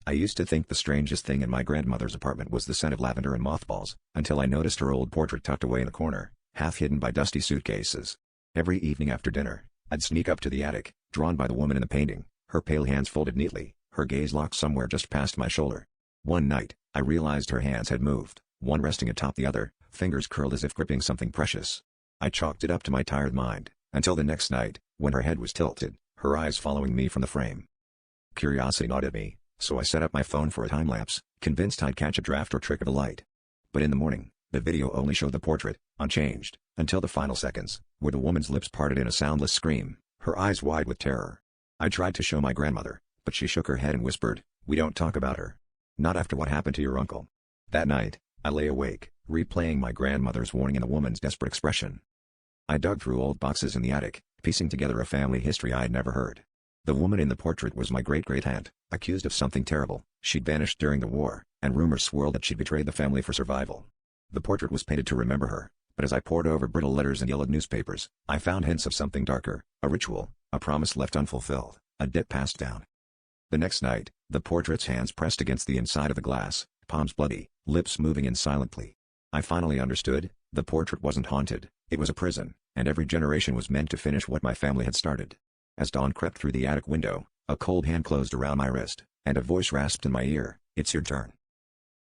I used to think the strangest thing in my grandmother's apartment was the scent of lavender and mothballs, until I noticed her old portrait tucked away in a corner, half hidden by dusty suitcases. Every evening after dinner, I'd sneak up to the attic, drawn by the woman in the painting, her pale hands folded neatly, her gaze locked somewhere just past my shoulder. One night, I realized her hands had moved, one resting atop the other, fingers curled as if gripping something precious. I chalked it up to my tired mind, until the next night, when her head was tilted, her eyes following me from the frame. Curiosity gnawed at me, so I set up my phone for a time-lapse, convinced I'd catch a draft or trick of the light. But in the morning, the video only showed the portrait, unchanged, until the final seconds, where the woman's lips parted in a soundless scream, her eyes wide with terror. I tried to show my grandmother, but she shook her head and whispered, "We don't talk about her. Not after what happened to your uncle." That night, I lay awake, replaying my grandmother's warning and the woman's desperate expression. I dug through old boxes in the attic, piecing together a family history I'd never heard. The woman in the portrait was my great-great-aunt, accused of something terrible. She'd vanished during the war, and rumors swirled that she'd betrayed the family for survival. The portrait was painted to remember her, but as I pored over brittle letters and yellowed newspapers, I found hints of something darker, a ritual, a promise left unfulfilled, a debt passed down. The next night, the portrait's hands pressed against the inside of the glass, palms bloody, lips moving in silently. I finally understood, the portrait wasn't haunted, it was a prison, and every generation was meant to finish what my family had started. As dawn crept through the attic window, a cold hand closed around my wrist, and a voice rasped in my ear, "It's your turn."